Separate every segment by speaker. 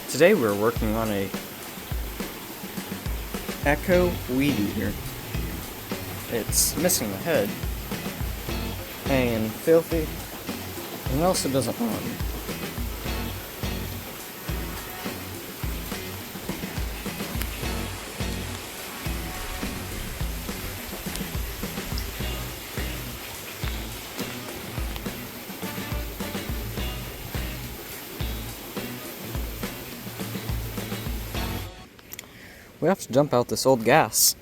Speaker 1: Today we're working on a Echo weed eater. It's missing the head and filthy, and it also doesn't run. We have to dump out this old gas.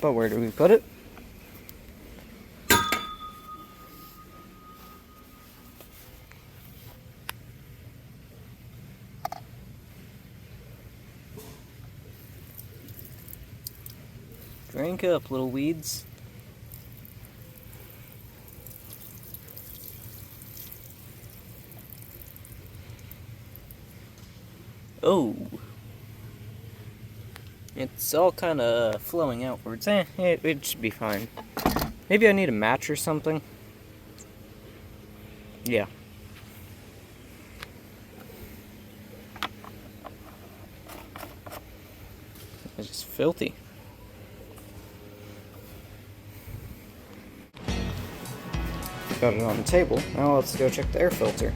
Speaker 1: But where do we put it? Drink up, little weeds. Oh, it's all kind of flowing outwards. It should be fine. Maybe I need a match or something. Yeah. It's just filthy. Got it on the table. Now let's go check the air filter.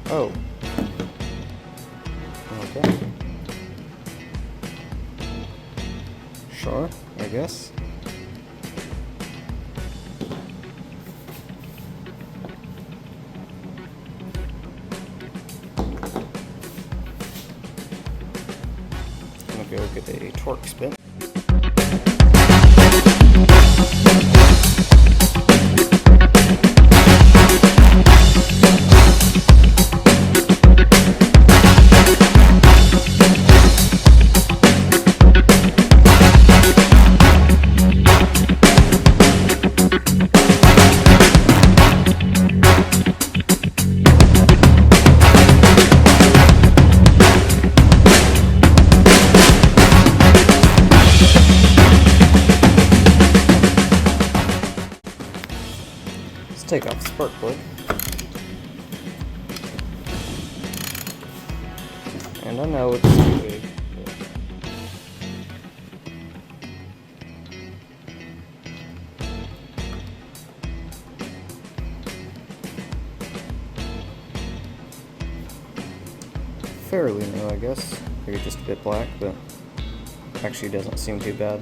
Speaker 1: Oh. Okay. Sure, I guess. I'm gonna go get a torque spin. Take off the spark plug. And I know it's too big. Fairly new, I guess. Maybe just a bit black, but actually doesn't seem too bad.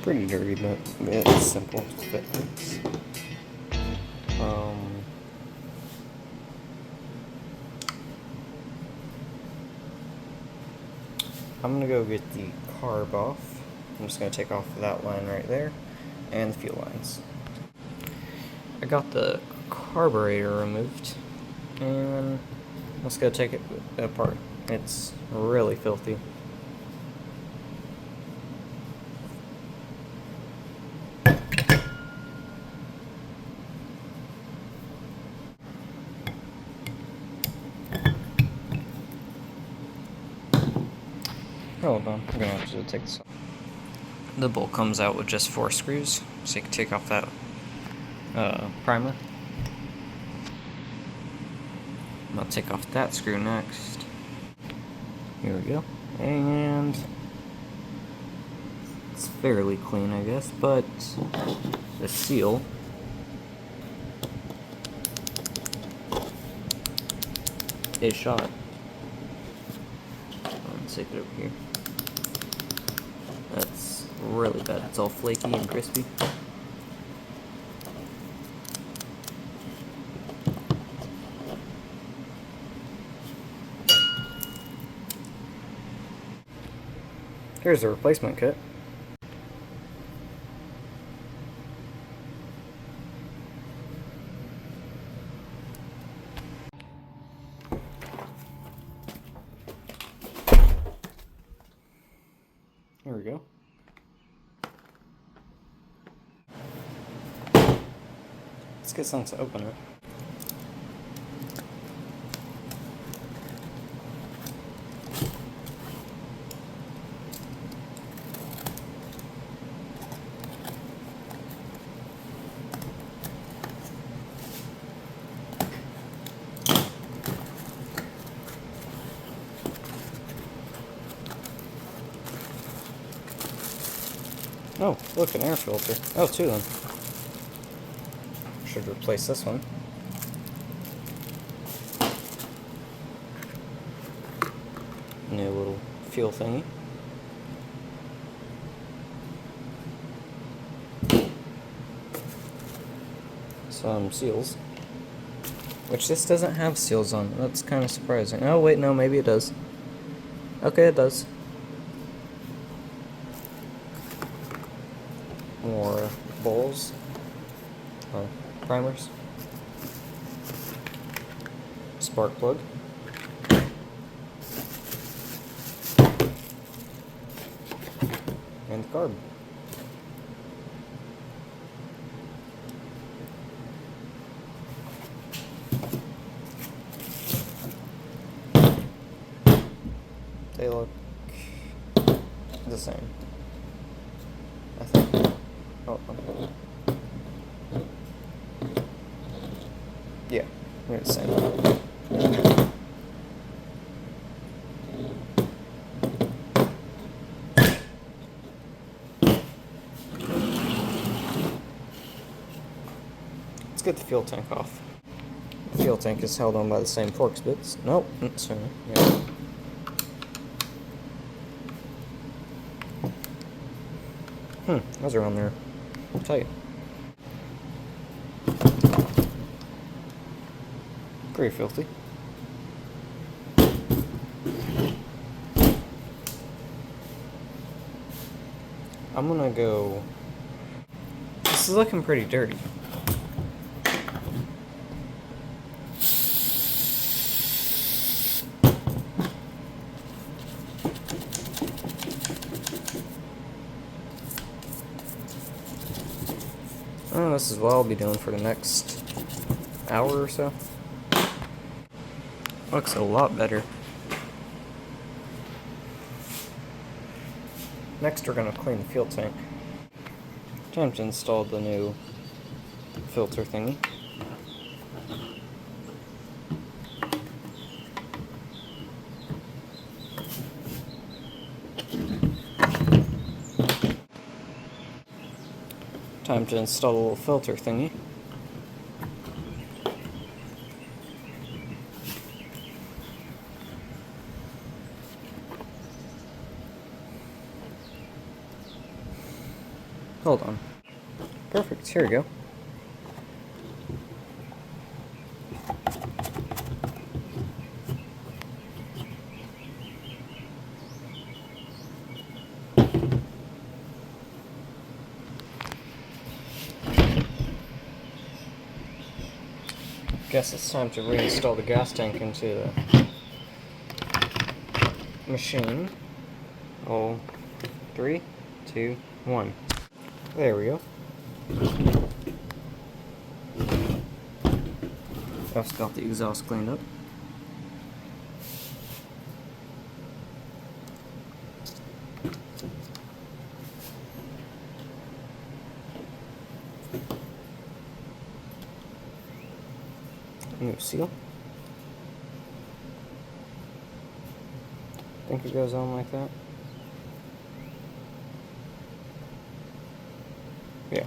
Speaker 1: Pretty dirty, but it's simple to fix. I'm gonna go get the carb off. I'm just gonna take off that line right there and the fuel lines. I got the carburetor removed, and let's go take it apart. It's really filthy. Hold on, I'm gonna have to take this off. The bolt comes out with just 4 screws, so you can take off that primer. I'll take off that screw next. Here we go. And it's fairly clean, I guess, but the seal is shot. stick it over here. That's really bad. It's all flaky and crispy. Here's the replacement kit. Here we go. Let's get someone to open it. Oh, look, an air filter. Oh, two of them. Should replace this one. New little fuel thingy. Some seals. Which this doesn't have seals on. That's kind of surprising. Oh, wait, no, maybe it does. Okay, it does. More bowls, or primers, spark plug, and the carb. They look the same, I think. Oh. Yeah, they're the same. Let's get the fuel tank off. The fuel tank is held on by the same Torx bits. Nope, sorry. Yeah. Those are on there. Tight. Pretty filthy. I'm gonna go... This is looking pretty dirty. Oh, this is what I'll be doing for the next hour or so. Looks a lot better. Next, we're going to clean the fuel tank. Time to install the new filter thingy. Time to install a little filter thingy. Hold on. Perfect, here we go. Guess it's time to reinstall the gas tank into the machine. Oh, 3, 2, 1. There we go. Also got the exhaust cleaned up. New seal. Think it goes on like that. Yeah.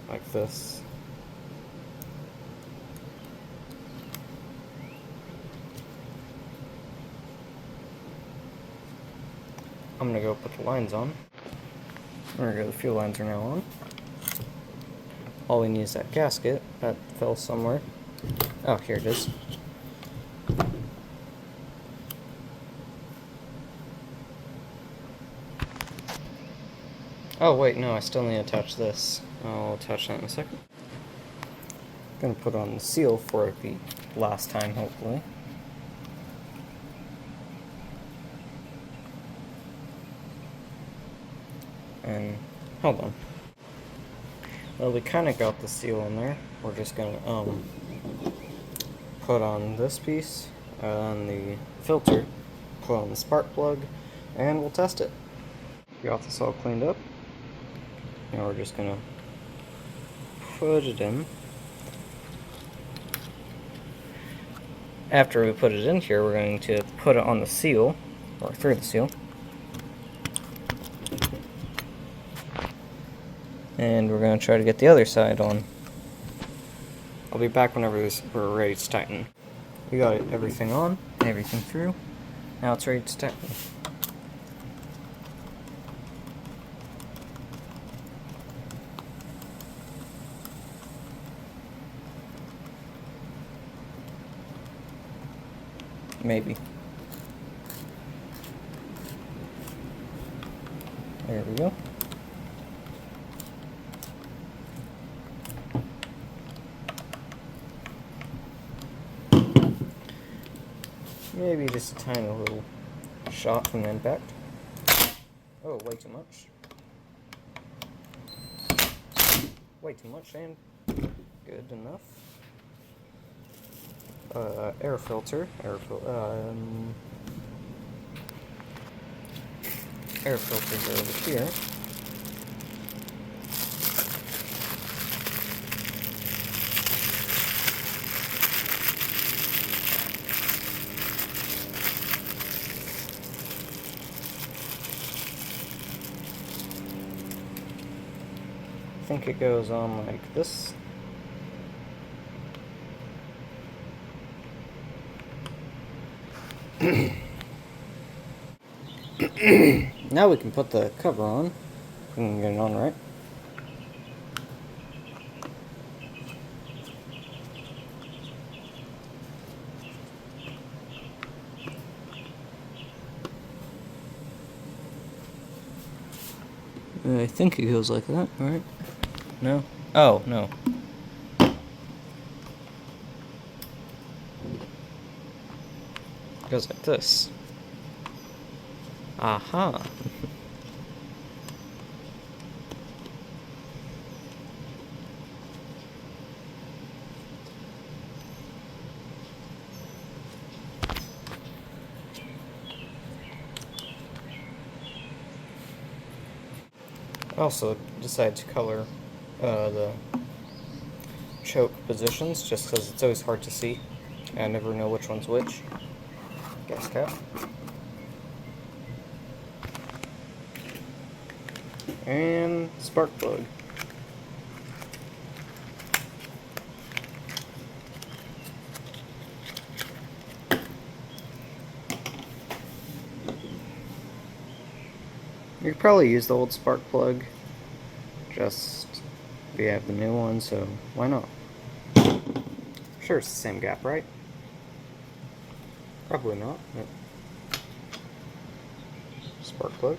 Speaker 1: like this. I'm gonna go put the lines on. There we go, the fuel lines are now on. All we need is that gasket that fell somewhere. Oh, here it is. Oh wait, no, I still need to attach this. I'll attach that in a second. Gonna put on the seal for the last time, hopefully. And hold on. Well, we kind of got the seal in there. We're just gonna put on this piece on the filter, put on the spark plug, and we'll test it. Got this all cleaned up. Now we're just gonna put it in. After we put it in here, we're going to put it on the seal, or through the seal. And we're going to try to get the other side on. I'll be back whenever we're ready to tighten. We got everything on, everything through. Now it's ready to tighten. Maybe. There we go. Maybe just a tiny little shot from the impact. Oh, way too much. Way too much, and good enough. Air filter. Air filters are over here. I think it goes on like this. Now we can put the cover on. We can get it on right. I think it goes like that, right? No? Oh, no. It goes like this. Aha! I also decided to color the choke positions just because it's always hard to see. I never know which one's which. Gas cap. And spark plug. You could probably use the old spark plug, just we have the new one, so why not? Sure, it's the same gap, right? Probably not, but spark plug.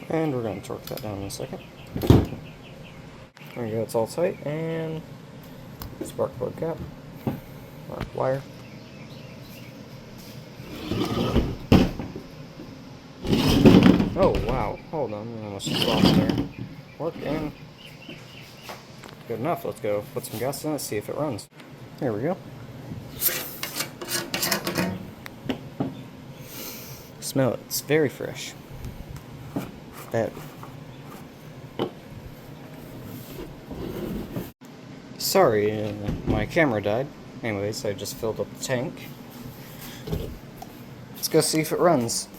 Speaker 1: And we're going to torque that down in a second. There we go, it's all tight, and spark plug cap. Mark wire. Oh wow, hold on, I almost lost there. Working. Good enough, let's go put some gas in it, see if it runs. There we go. Smell it, it's very fresh. That. Sorry, my camera died. Anyways, I just filled up the tank. Let's go see if it runs.